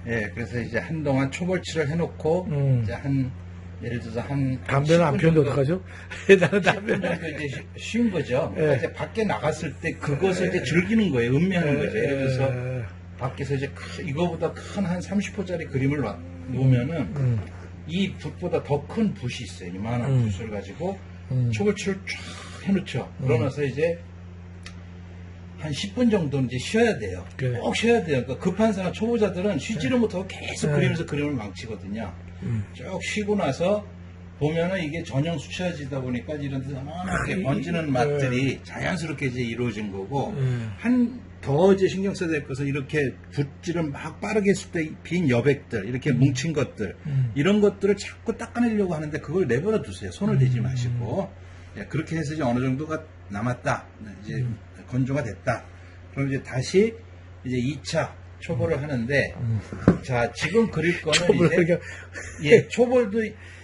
예, 그래서 이제 한동안 초벌칠을 해놓고, 이제 예를 들어서 담배는 안 피우는데 어떡하죠? 나는 담배. 10분 정도 이제 쉬운 거죠. 예. 그러니까 이제 밖에 나갔을 때 그것을 이제 즐기는 거예요. 음미하는 거죠. 예를 들어서 예. 밖에서 이제 이거보다 큰 한 30호짜리 그림을 놓으면은 이 붓보다 더 큰 붓이 있어요. 이만한 붓을 가지고 초벌칠을 쫙 해놓죠. 그러면서 이제 한 10분 정도 이제 쉬어야 돼요. 그래. 꼭 쉬어야 돼요. 그러니까 급한 사람, 초보자들은 쉬지를 못하고 계속 그리면서 그림을 망치거든요. 쭉 쉬고 나서 보면은 이게 전형 수채화지다 보니까 이런 데서 이렇게 번지는 맛들이 자연스럽게 이제 이루어진 거고, 더 이제 신경 써야 될 것은 이렇게 붓질을 막 빠르게 했을 때 빈 여백들, 이렇게 뭉친 것들, 이런 것들을 자꾸 닦아내려고 하는데 그걸 내버려 두세요. 손을 대지 마시고. 예, 그렇게 해서 이제 어느 정도가 남았다. 이제 건조가 됐다. 그럼 이제 다시 이제 2차 초벌을 하는데, 자, 지금 그릴 거는 이제, 예, 초벌도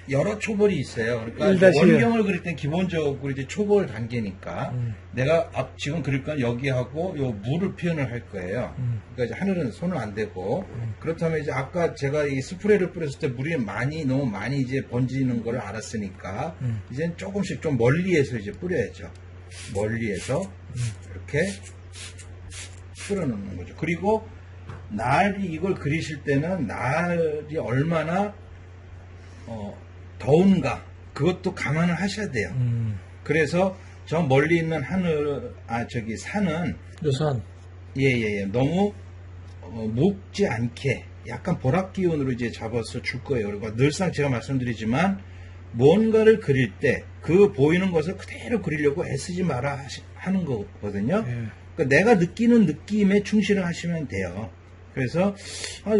여러 초벌이 있어요. 그러니까 원경을 그릴 땐 기본적으로 이제 초벌 단계니까, 내가 지금 그릴 건 여기하고 요 물을 표현을 할 거예요. 그러니까 이제 하늘은 손을 안 대고, 그렇다면 이제 아까 제가 이 스프레이를 뿌렸을 때 물이 너무 많이 이제 번지는 걸 알았으니까, 이제는 조금씩 좀 멀리에서 이제 뿌려야죠. 멀리에서 이렇게 뿌려놓는 거죠. 그리고 날이 이걸 그리실 때는 날이 얼마나 더운가 그것도 감안을 하셔야 돼요. 그래서 저 멀리 있는 산은 요산 예예예 너무 묵지 않게 약간 보랏 기운으로 이제 잡아서 줄 거예요. 그리고 늘상 제가 말씀드리지만 뭔가를 그릴 때 그 보이는 것을 그대로 그리려고 애쓰지 마라 하는 거거든요. 그러니까 내가 느끼는 느낌에 충실을 하시면 돼요. 그래서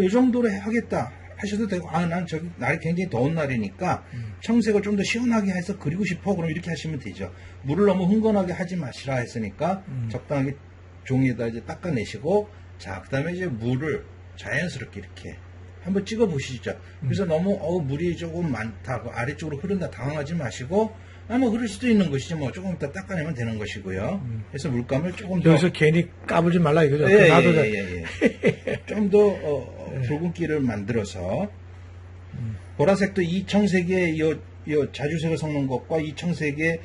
이 정도로 하겠다 하셔도 되고, 난 저기 날이 굉장히 더운 날이니까 청색을 좀 더 시원하게 해서 그리고 싶어. 그럼 이렇게 하시면 되죠. 물을 너무 흥건하게 하지 마시라 했으니까 적당하게 종이에다 이제 닦아내시고, 자, 그 다음에 이제 물을 자연스럽게 이렇게 한번 찍어 보시죠. 그래서 너무 물이 조금 많다, 아래쪽으로 흐른다 당황하지 마시고, 뭐 흐를 수도 있는 것이지 뭐 조금 이따 닦아내면 되는 것이고요. 그래서 물감을 조금 더 여기서 괜히 까불지 말라 이거죠. 좀 더 붉은기를 만들어서 보라색도 이 청색의 요 자주색을 섞는 것과 이 청색의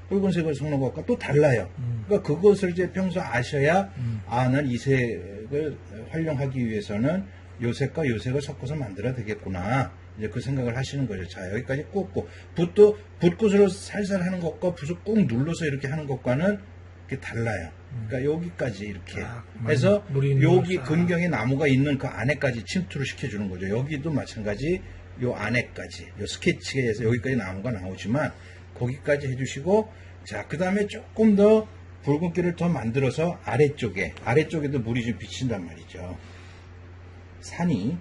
붉은색을 섞는 것과 또 달라요. 그러니까 그것을 이제 평소 아셔야 난 이 색을 활용하기 위해서는 요 색과 요 색을 섞어서 만들어야 되겠구나. 이제 그 생각을 하시는 거죠. 자, 여기까지 꽂고, 붓굿으로 살살 하는 것과 붓을 꾹 눌러서 이렇게 하는 것과는 이렇게 달라요. 그러니까 여기까지 이렇게 해서 여기 근경에 나무가 있는 그 안에까지 침투를 시켜주는 거죠. 여기도 마찬가지 요 안에까지, 요 스케치에서 여기까지 나무가 나오지만 거기까지 해주시고, 자, 그 다음에 조금 더 붉은기를 더 만들어서 아래쪽에도 물이 좀 비친단 말이죠. 산이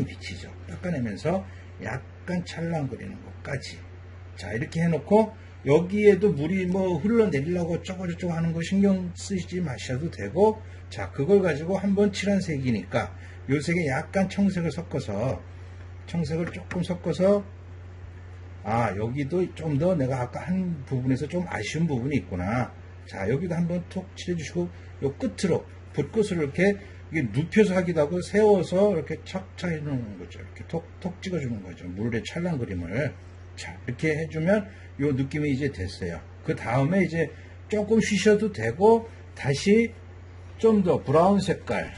비치죠. 닦아내면서 약간 찰랑거리는 것까지. 자, 이렇게 해놓고 여기에도 물이 뭐 흘러내리려고 저거저거 하는 거 신경 쓰시지 마셔도 되고, 자, 그걸 가지고 한번 칠한 색이니까 요 색에 약간 청색을 조금 섞어서 여기도 좀 더 내가 아까 한 부분에서 좀 아쉬운 부분이 있구나. 자, 여기도 한번 톡 칠해주시고, 요 끝으로 붓끝을 이렇게 이게 눕혀서 하기도 하고 세워서 이렇게 착착 해놓는 거죠. 이렇게 톡 찍어주는 거죠. 물에 찰랑 그림을. 자, 이렇게 해주면 요 느낌이 이제 됐어요. 그 다음에 이제 조금 쉬셔도 되고, 다시 좀 더 브라운 색깔.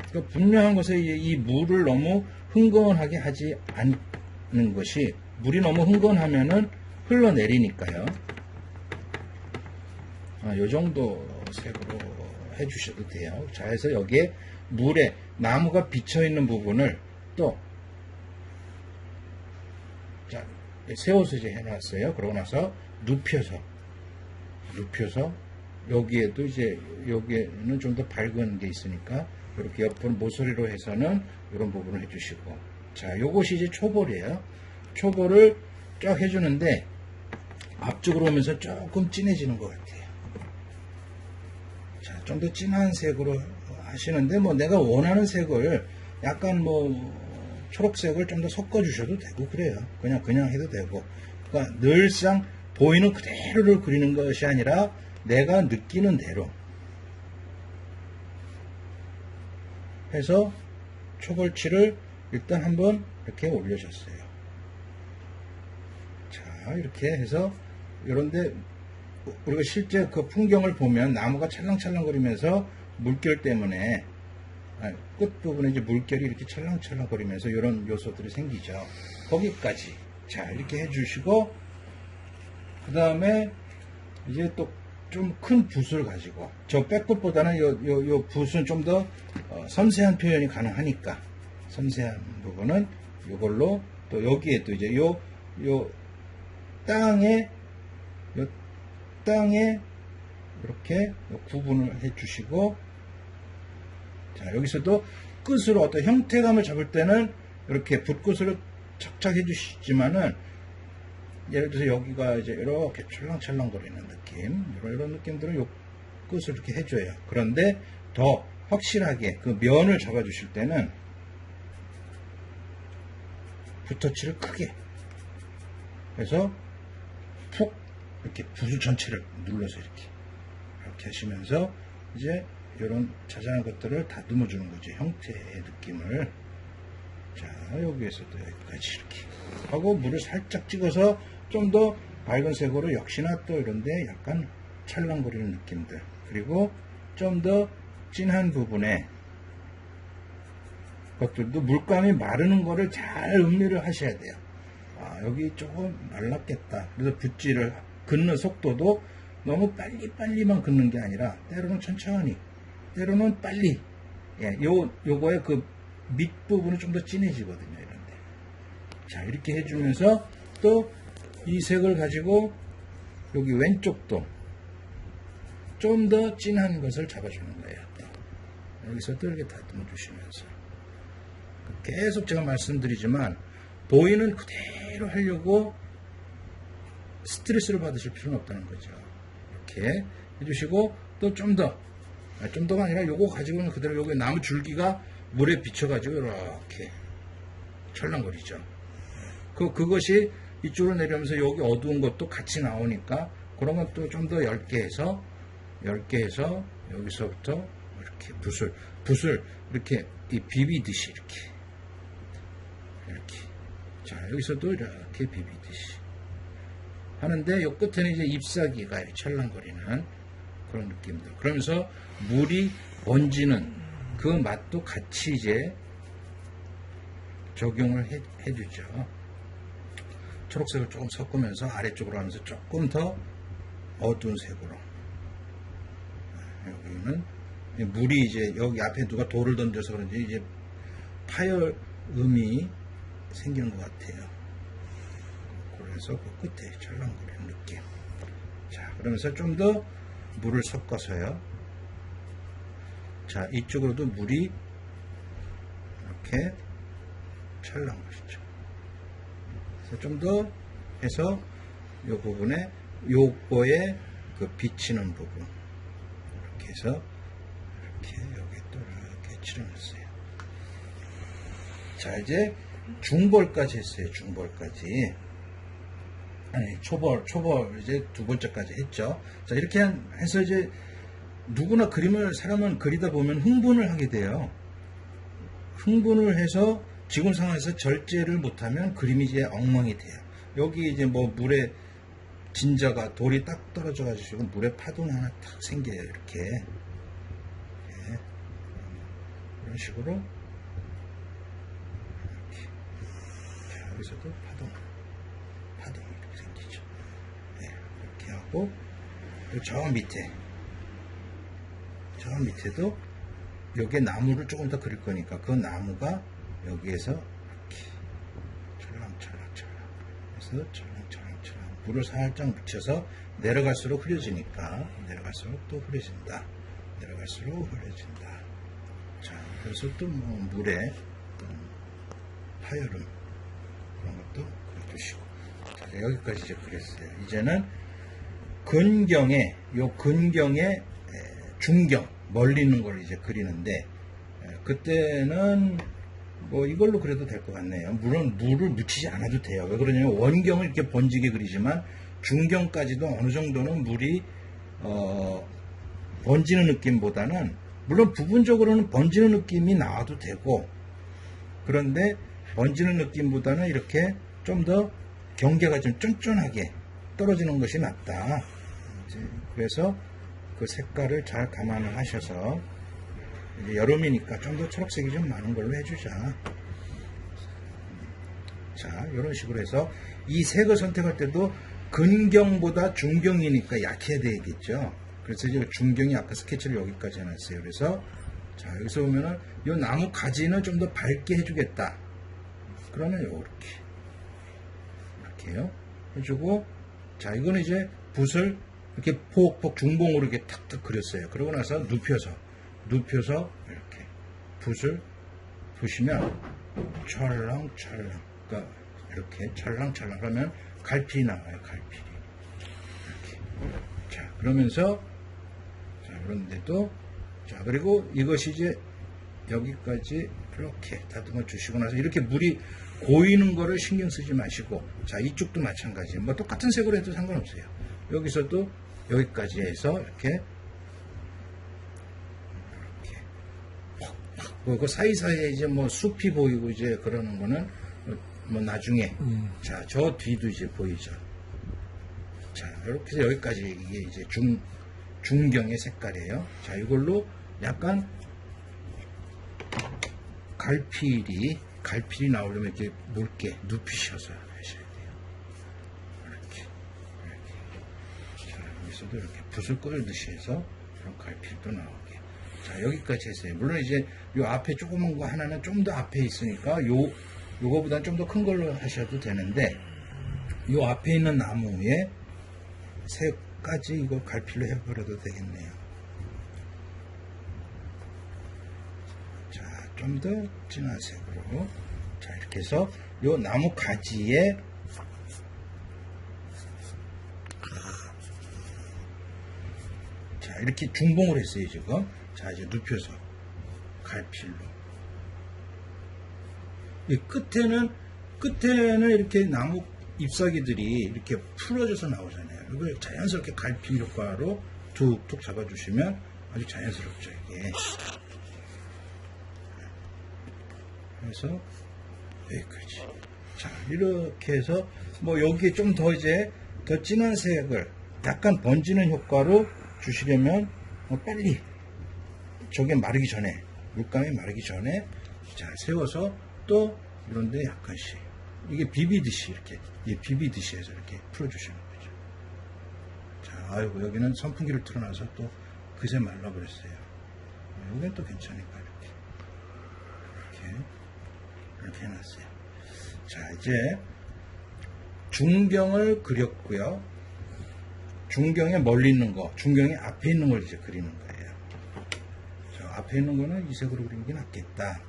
그러니까 분명한 것에 이 물을 너무 흥건하게 하지 않는 것이, 물이 너무 흥건하면은 흘러내리니까요. 요 정도 색으로 해주셔도 돼요. 자, 해서 여기에 물에 나무가 비쳐있는 부분을 또, 자, 세워서 이제 해놨어요. 그러고 나서 눕혀서, 여기에도 이제, 여기에는 좀 더 밝은 게 있으니까, 이렇게 옆으로 모서리로 해서는 이런 부분을 해주시고, 자, 요것이 이제 초벌이에요. 초벌을 쫙 해주는데, 앞쪽으로 오면서 조금 진해지는 것 같아요. 자, 좀 더 진한 색으로 하시는데, 뭐 내가 원하는 색을 약간 초록색을 좀 더 섞어 주셔도 되고 그래요. 그냥 해도 되고. 그러니까 늘상 보이는 그대로를 그리는 것이 아니라 내가 느끼는 대로, 해서 초벌치를 일단 한번 이렇게 올려줬어요. 자, 이렇게 해서 이런데 우리가 실제 그 풍경을 보면 나무가 찰랑찰랑거리면서 물결 때문에 끝부분에 이제 물결이 이렇게 찰랑찰랑거리면서 이런 요소들이 생기죠. 거기까지. 자, 이렇게 해주시고, 그 다음에 이제 또 좀 큰 붓을 가지고, 저 백붓보다는 요 붓은 좀 더 섬세한 표현이 가능하니까, 섬세한 부분은 이걸로 또 여기에 또 이제 요 땅에 이렇게 구분을 해 주시고, 자, 여기서도 끝으로 어떤 형태감을 잡을 때는 이렇게 붓끝으로 착착 해 주시지만은, 예를 들어서 여기가 이제 이렇게 찰랑찰랑거리는 느낌, 이런 느낌들은 요 끝을 이렇게 해줘요. 그런데 더 확실하게 그 면을 잡아 주실 때는 붓터치를 크게 해서 푹 이렇게 붓을 전체를 눌러서 이렇게 하시면서 이제 이런 자잘한 것들을 다듬어 주는 거죠. 형태의 느낌을. 자, 여기에서도 여기까지 이렇게 하고 물을 살짝 찍어서 좀 더 밝은 색으로 역시나 또 이런데 약간 찰랑거리는 느낌들, 그리고 좀 더 진한 부분에 것들도 물감이 마르는 거를 잘 음미를 하셔야 돼요. 아, 여기 조금 말랐겠다. 그래서 붓질을 긋는 속도도 너무 빨리빨리만 긋는 게 아니라 때로는 천천히, 때로는 빨리. 예, 요거의 그 밑부분이 좀 더 진해지거든요. 이런데. 자, 이렇게 해주면서 또 이 색을 가지고 여기 왼쪽도 좀 더 진한 것을 잡아주는 거예요. 여기서 또 이렇게 다듬어 주시면서. 계속 제가 말씀드리지만 보이는 그대로 하려고 스트레스를 받으실 필요는 없다는 거죠. 이렇게 해주시고 또 좀 더가 아니라 요거 가지고는 그대로 요거 나무 줄기가 물에 비춰가지고 이렇게 철랑거리죠. 그것이 이쪽으로 내려오면서 여기 어두운 것도 같이 나오니까 그런 것도 좀 더 얇게 해서 여기서부터 이렇게 붓을 이렇게 비비듯이 이렇게 자, 여기서도 이렇게 비비듯이 하는데 요 끝에는 이제 잎사귀가 찰랑거리는 그런 느낌들. 그러면서 물이 번지는 그 맛도 같이 이제 적용을 해주죠. 초록색을 조금 섞으면서 아래쪽으로 하면서 조금 더 어두운 색으로. 여기는 물이 이제 여기 앞에 누가 돌을 던져서 그런지 이제 파열음이 생기는 것 같아요. 그래서 그 끝에 철랑거리는 느낌. 자, 그러면서 좀 더 물을 섞어서요. 자, 이쪽으로도 물이 이렇게 찰랑거리죠. 그래서 좀 더 해서 이 부분에 요거에 그 비치는 부분 이렇게 해서 이렇게 여기 또 이렇게 칠해놨어요. 자, 이제 중벌까지 했어요. 중벌까지. 아니, 초벌 이제 두 번째까지 했죠. 자, 이렇게 해서 이제 누구나 사람은 그리다 보면 흥분을 하게 돼요. 흥분을 해서 지금 상황에서 절제를 못하면 그림이 이제 엉망이 돼요. 여기 이제 뭐 물에 진저가 돌이 딱 떨어져 가지고 물에 파동 하나 탁 생겨요. 이렇게 이런 식으로 이렇게. 자, 여기서도 파동이 이렇게 생기죠. 네, 이렇게 하고 저 밑에도 여기에 나무를 조금 더 그릴 거니까 그 나무가 여기에서 이렇게 찰랑찰랑 해서 찰랑찰랑 물을 살짝 묻혀서 내려갈수록 흐려지니까 내려갈수록 또 흐려진다. 자, 그래서 또 뭐 물에 파열음 그런 것도 그려주시고. 자, 여기까지 이제 그렸어요. 이제는 근경에 중경 멀리 있는 걸 이제 그리는데 그때는 뭐 이걸로 그려도 될 것 같네요. 물론 물을 묻히지 않아도 돼요. 왜 그러냐면 원경을 이렇게 번지게 그리지만 중경까지도 어느 정도는 물이 번지는 느낌보다는 물론 부분적으로는 번지는 느낌이 나와도 되고, 그런데 번지는 느낌보다는 이렇게 좀 더 경계가 좀 쫀쫀하게 떨어지는 것이 낫다. 그래서 그 색깔을 잘 감안을 하셔서, 이제 여름이니까 좀 더 초록색이 좀 많은 걸로 해주자. 자, 이런 식으로 해서 이 색을 선택할 때도 근경보다 중경이니까 약해야 되겠죠. 그래서 이제 중경이 아까 스케치를 여기까지 해놨어요. 그래서 자, 여기서 보면은 이 나무 가지는 좀 더 밝게 해주겠다. 그러면 이렇게요. 해주고, 자, 이거는 이제 붓을 이렇게 폭폭 중봉으로 이렇게 탁탁 그렸어요. 그러고 나서 눕혀서 이렇게 붓을 부시면 찰랑찰랑, 그러니까 이렇게 찰랑찰랑 하면 갈필이 나와요. 갈필이 이렇게. 자, 그러면서 자, 그런데도 자, 그리고 이것이 이제 여기까지 이렇게 다듬어 주시고 나서 이렇게 물이 고이는 거를 신경 쓰지 마시고, 자, 이쪽도 마찬가지. 뭐 똑같은 색으로 해도 상관없어요. 여기서도 여기까지 해서 이렇게 그 사이사이에 이제 뭐 숲이 보이고 이제 그러는 거는 뭐 나중에 자, 저 뒤도 이제 보이죠. 자, 이렇게 해서 여기까지 이게 이제 중경의 색깔이에요. 자, 이걸로 약간 갈필이 나오려면 이렇게 묽게 눕히셔서 하셔야 돼요. 이렇게. 자, 여기서도 이렇게 붓을 끌듯이 해서 그런 갈필도 나오게. 자, 여기까지 했어요. 물론 이제 요 앞에 조그만 거 하나는 좀 더 앞에 있으니까 요거보다는 좀 더 큰 걸로 하셔도 되는데, 요 앞에 있는 나무에 색까지 이거 갈필로 해버려도 되겠네요. 자, 좀 더 진한 색으로. 자, 이렇게 해서 요 나무 가지에 자, 이렇게 중봉을 했어요, 지금. 자, 이제 눕혀서 갈필로. 이 끝에는 이렇게 나무 잎사귀들이 이렇게 풀어져서 나오잖아요. 이걸 자연스럽게 갈필 효과로 툭툭 잡아주시면 아주 자연스럽죠, 이게. 그래서 여기까지. 자, 이렇게 해서 뭐 여기에 좀 더 이제 더 진한 색을 약간 번지는 효과로 주시려면 빨리 저게 마르기 전에, 물감이 마르기 전에 자, 세워서 또 이런데 약간씩 이게 비비듯이 이렇게 비비듯이 해서 이렇게 풀어주시는 거죠. 자, 아이고, 여기는 선풍기를 틀어놔서 또 그새 말라버렸어요. 여기는 또 괜찮으니까 이렇게 해놨어요. 자, 이제 중경을 그렸고요. 중경에 멀리 있는 거, 중경에 앞에 있는 걸 이제 그리는 거예요. 저 앞에 있는 거는 이 색으로 그리는 게 낫겠다.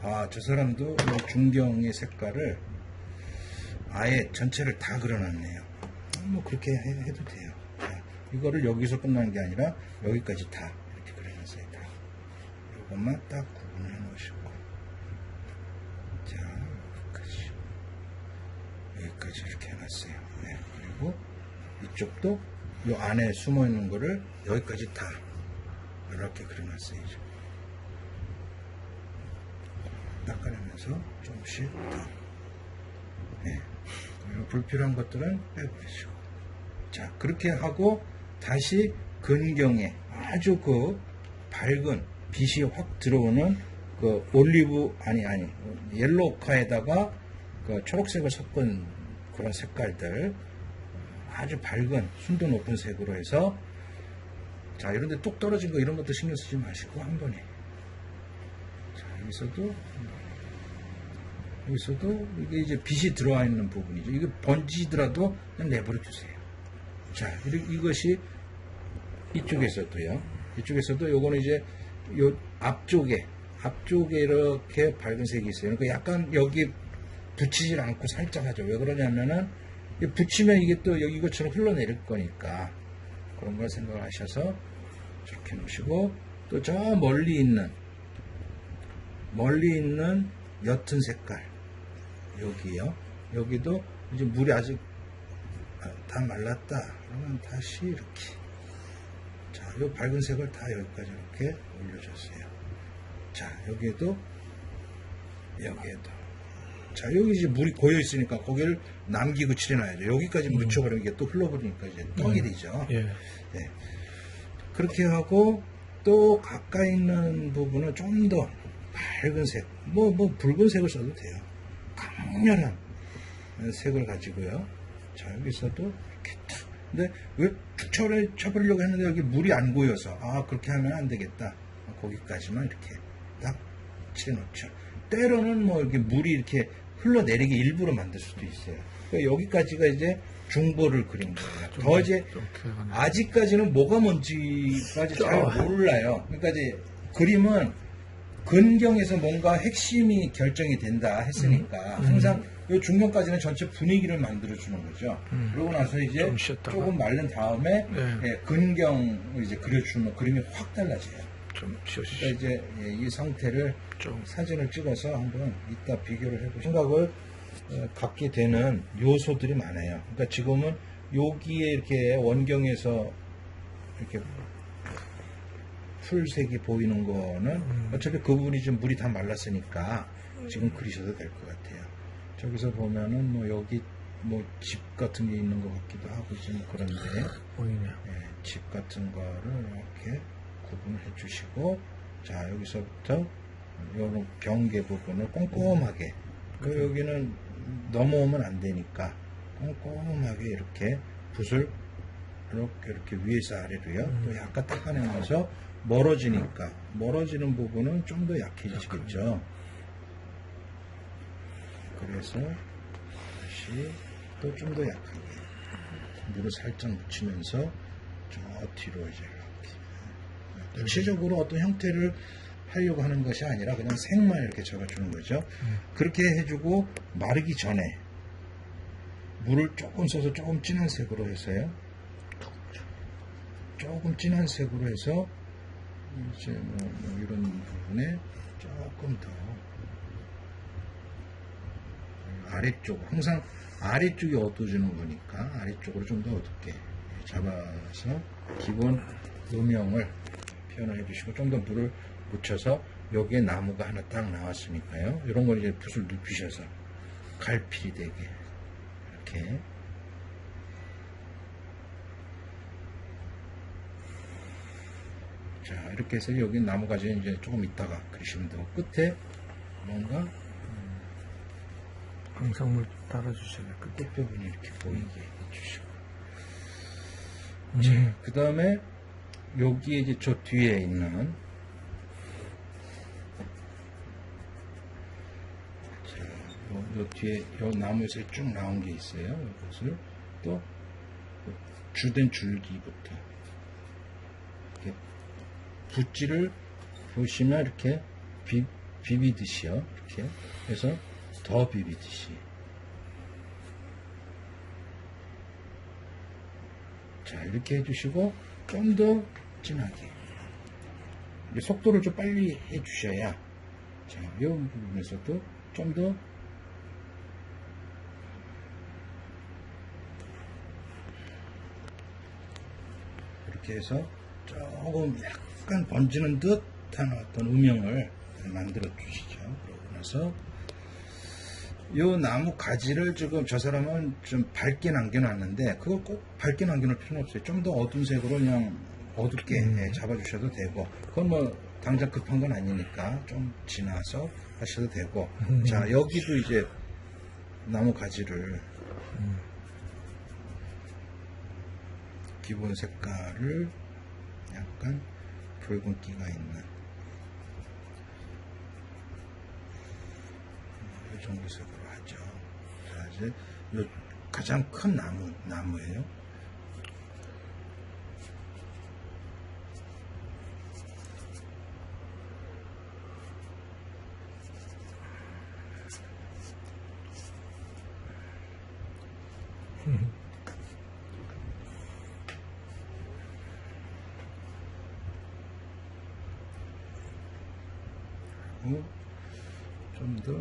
아, 저 사람도 이 중경의 색깔을 아예 전체를 다 그려놨네요. 뭐 그렇게 해도 돼요. 자, 이거를 여기서 끝나는 게 아니라 여기까지 다 이렇게 그려놨어요. 다. 이것만 딱 구분을 해놓으시고. 자, 여기까지 이렇게 해놨어요. 네, 그리고 이쪽도 이 안에 숨어 있는 거를 여기까지 다 이렇게 그려놨어요. 닦아내면서 조금씩 더. 네. 그리고 불필요한 것들은 빼버리시고. 자, 그렇게 하고 다시 근경에 아주 그 밝은 빛이 확 들어오는 그 올리브, 아니, 옐로우카에다가 그 초록색을 섞은 그런 색깔들, 아주 밝은 순도 높은 색으로 해서, 자, 이런데 뚝 떨어진 거 이런 것도 신경 쓰지 마시고 한 번에. 자, 여기서도 이게 이제 빛이 들어와 있는 부분이죠. 이게 번지더라도 그냥 내버려 주세요. 자, 이것이 이쪽에서도요. 이쪽에서도 요거는 이제 요 앞쪽에 이렇게 밝은 색이 있어요. 그러니까 약간 여기 붙이질 않고 살짝 하죠. 왜 그러냐면은 붙이면 이게 또 여기 이것처럼 흘러내릴 거니까 그런 걸 생각하셔서 저렇게 놓으시고, 또 저 멀리 있는 옅은 색깔 여기요. 여기도 이제 물이 아직 다 말랐다. 그러면 다시 이렇게. 자, 이 밝은 색을 다 여기까지 이렇게 올려줬어요. 자, 여기에도. 자, 여기 이제 물이 고여 있으니까 거기를 남기고 칠해놔야죠. 여기까지 묻혀버리면 이게 또 흘러버리니까 이제 떡이 되죠. 예. 네. 그렇게 하고 또 가까이 있는 부분은 좀 더 밝은색, 뭐 붉은색을 써도 돼요. 강렬한 색을 가지고요. 자, 여기서도 이렇게 탁. 근데 왜 툭 쳐버리려고 했는데 여기 물이 안 고여서, 그렇게 하면 안 되겠다. 거기까지만 이렇게 딱 칠해놓죠. 때로는 뭐 이렇게 물이 이렇게 흘러내리게 일부러 만들 수도 있어요. 그러니까 여기까지가 이제 중보를 그린 거예요. 더 이제 아직까지는 뭐가 뭔지까지 잘 몰라요. 그러니까 이제 그림은 근경에서 뭔가 핵심이 결정이 된다 했으니까 항상 이 중경까지는 전체 분위기를 만들어 주는 거죠. 그러고 나서 이제 조금 마른 다음에 근경 이제 그려주면 그림이 확 달라져요. 좀 쉬어주시죠. 그러니까 이제 이 상태를 좀 사진을 찍어서 한번 이따 비교를 해보고 생각을 갖게 되는 요소들이 많아요. 그러니까 지금은 여기에 이렇게 원경에서 이렇게 풀색이 보이는 거는 어차피 그 부분이 지금 물이 다 말랐으니까 지금 그리셔도 될 것 같아요. 저기서 보면은 뭐 여기 뭐 집 같은 게 있는 것 같기도 하고 지금 그런데 보이네요. 집 같은 거를 이렇게 구분을 해주시고, 자, 여기서부터 요런 경계 부분을 꼼꼼하게, 여기는 넘어오면 안 되니까 꼼꼼하게 이렇게 붓을 이렇게 위에서 아래로요. 또 약간 닦아내면서 멀어지니까 멀어지는 부분은 좀 더 약해지겠죠. 그래서 다시 또 좀 더 약하게 물을 살짝 묻히면서 저 뒤로 이제 이렇게 구체적으로 어떤 형태를 하려고 하는 것이 아니라 그냥 색만 이렇게 잡아주는 거죠. 그렇게 해주고 마르기 전에 물을 조금 써서 조금 진한 색으로 해서요. 조금 진한 색으로 해서 이제 뭐 이런 부분에 조금 더 아래쪽, 항상 아래쪽이 어두워지는 거니까 아래쪽으로 좀 더 어둡게 잡아서 기본 음영을 표현을 해주시고, 좀 더 물을 묻혀서 여기에 나무가 하나 딱 나왔으니까요. 이런 걸 이제 붓을 눕히셔서 갈필이 되게 이렇게 자, 이렇게 해서 여기 나무가지 이제 조금 있다가 그리시면 되고, 끝에 뭔가 항상물 따라주셔야 될 끝부분이 이렇게 보이게 해주시고, 그 다음에 여기에 이제 저 뒤에 있는 자, 요 뒤에 요 나무에서 쭉 나온 게 있어요. 이것을 또 주된 줄기부터 이렇게 붓질을 보시면 이렇게 비비듯이요. 이렇게 해서 더 비비듯이. 자, 이렇게 해주시고 좀 더 진하게 속도를 좀 빨리 해주셔야, 자, 이 부분에서도 좀 더 이렇게 해서 조금 약간 번지는 듯한 어떤 음영을 만들어 주시죠. 그러고 나서 이 나무 가지를 지금 저 사람은 좀 밝게 남겨놨는데 그걸 꼭 밝게 남겨놓을 필요는 없어요. 좀 더 어두운 색으로 그냥 어둡게 잡아주셔도 되고, 그건 뭐 당장 급한 건 아니니까 좀 지나서 하셔도 되고. 자, 여기도 이제 나무 가지를 기본 색깔을 약간 붉은기가 있는 이 정도 색으로 하죠. 자, 이제 요 가장 큰 나무예요. 좀 더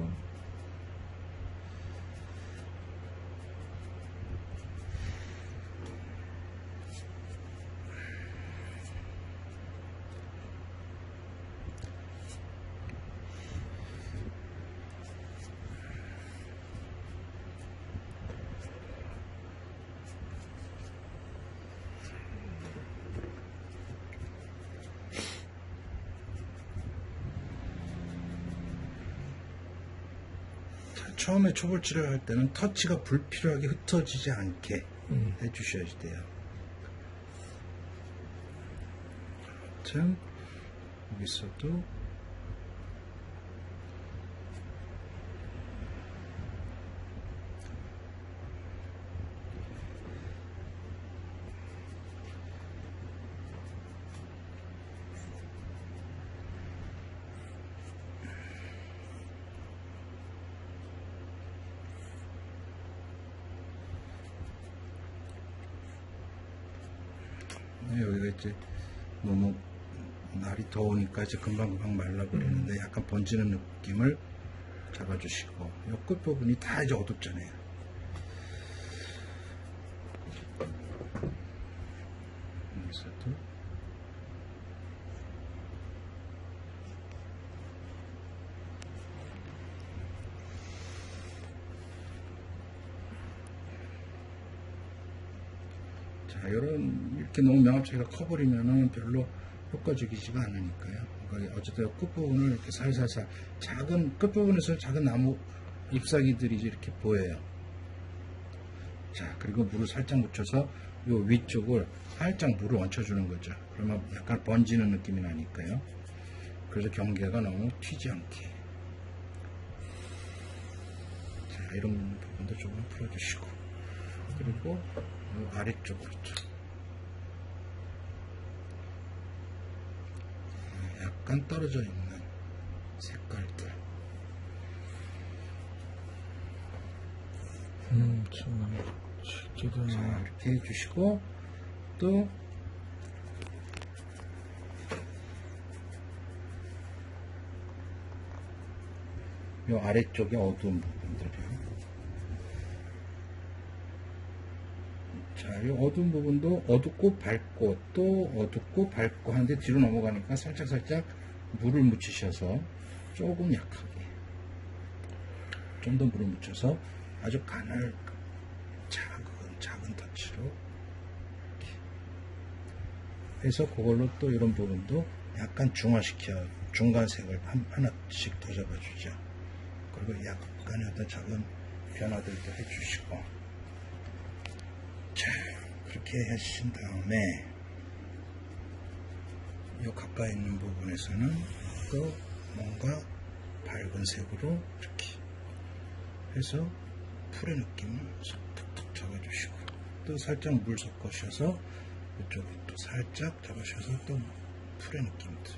처음에 초벌칠을 할 때는 터치가 불필요하게 흩어지지 않게 음. 해주셔야 돼요. 아무튼 여기서도 여기가 이제 너무 날이 더우니까 이제 금방금방 말라버리는데 약간 번지는 느낌을 잡아주시고 이 끝부분이 다 이제 어둡잖아요. 여기서도 자, 이렇게 너무 명암 차이가 커버리면은 별로 효과적이지가 않으니까요. 그러니까 어쨌든 끝부분을 이렇게 살살살 작은 끝부분에서 작은 나무 잎사귀들이 이렇게 보여요. 자, 그리고 물을 살짝 묻혀서 요 위쪽을 살짝 물을 얹혀주는 거죠. 그러면 약간 번지는 느낌이 나니까요. 그래서 경계가 너무 튀지 않게. 자, 이런 부분도 조금 풀어주시고, 그리고 요 아래쪽으로 약간 떨어져 있는 색깔들. 참, 실제로. 자, 이렇게 해주시고, 또, 요 아래쪽에 어두운 부분들이요. 자, 이 어두운 부분도 어둡고 밝고 또 어둡고 밝고 하는데 뒤로 넘어가니까 살짝살짝 물을 묻히셔서 조금 약하게 좀 더 물을 묻혀서 아주 간을 작은 터치로 이렇게 해서 그걸로 또 이런 부분도 약간 중화시켜 중간색을 하나씩 더 잡아주죠. 그리고 약간의 어떤 작은 변화들도 해주시고, 자, 그렇게 하신 다음에 이 가까이 있는 부분에서는 또 뭔가 밝은 색으로 이렇게 해서 풀의 느낌을 툭툭 잡아주시고, 또 살짝 물 섞으셔서 이쪽에 또 살짝 잡으셔서 또 풀의 느낌도,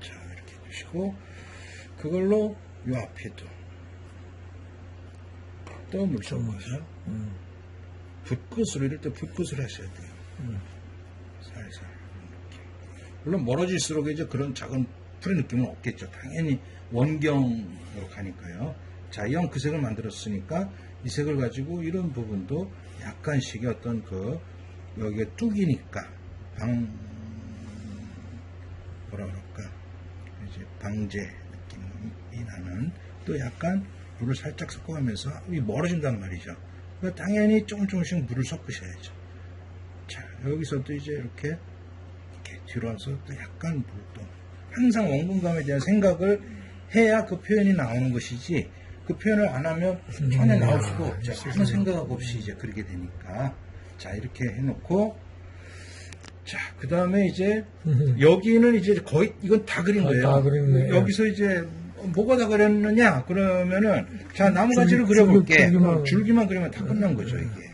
자, 이렇게 해주시고, 그걸로 이 앞에도 또 물 섞어서 붓끝으로, 이럴 때 붓끝을 하셔야 돼요. 살살 이런 느낌. 물론 멀어질수록 이제 그런 작은 풀의 느낌은 없겠죠. 당연히 원경으로 가니까요. 자, 이왕 그 색을 만들었으니까 이 색을 가지고 이런 부분도 약간씩의 어떤 여기에 뚝이니까 뭐라 그럴까, 이제 방제 느낌이 나는, 또 약간 물을 살짝 섞어가면서 멀어진단 말이죠. 그러니까 당연히 조금씩 물을 섞으셔야죠. 자, 여기서도 이제 이렇게 뒤로 와서 또 약간 물도, 항상 원근감에 대한 생각을 해야 그 표현이 나오는 것이지, 그 표현을 안 하면 전혀 나올 수가 없죠. 아무 생각 없이 이제 그렇게 되니까. 자, 이렇게 해놓고, 자, 그 다음에 이제 여기는 이제 거의 이건 다 그린 거예요. 다 그렸네. 여기서 이제 뭐가 다 그렸느냐 그러면은, 자, 나무가지를 그려볼게. 줄기만 그리면 다 끝난 거죠, 이게.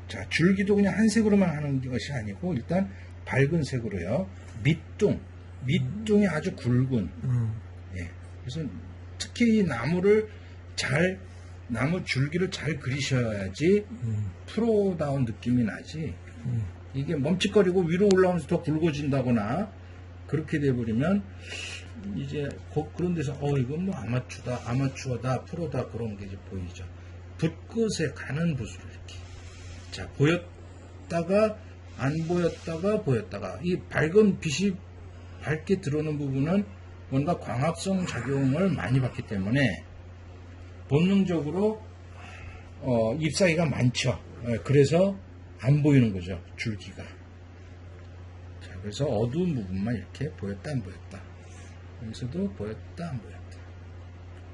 자, 줄기도 그냥 한 색으로만 하는 것이 아니고 일단 밝은 색으로요. 밑둥이 아주 굵은. 예. 그래서 특히 이 나무 줄기를 잘 그리셔야지 프로다운 느낌이 나지. 이게 멈칫거리고 위로 올라오면서 더 굵어진다거나 그렇게 돼버리면 이제 그런 데서 이건 뭐 아마추어다, 프로다, 그런 게 이제 보이죠. 붓끝에 가는 붓으로 이렇게. 자, 보였다가 안 보였다가 보였다가, 이 밝은 빛이 밝게 들어오는 부분은 뭔가 광합성 작용을 많이 받기 때문에 본능적으로 잎사귀가 많죠. 그래서 안 보이는 거죠, 줄기가. 자, 그래서 어두운 부분만 이렇게 보였다 안 보였다 여기서도 보였다 안 보였다.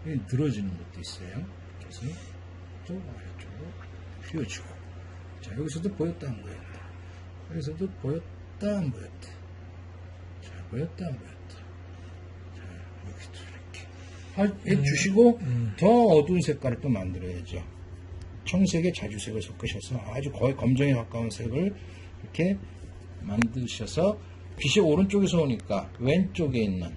이게 늘어지는 것도 있어요. 그래서 또 아래쪽으로 휘어지고. 자, 여기서도 보였다 안 보였다. 여기서도 보였다 안 보였다. 자, 보였다 안 보였다. 자, 여기도 이렇게 해주시고 더 어두운 색깔을 또 만들어야죠. 청색에 자주색을 섞으셔서 아주 거의 검정에 가까운 색을 이렇게 만드셔서 빛이 오른쪽에서 오니까 왼쪽에 있는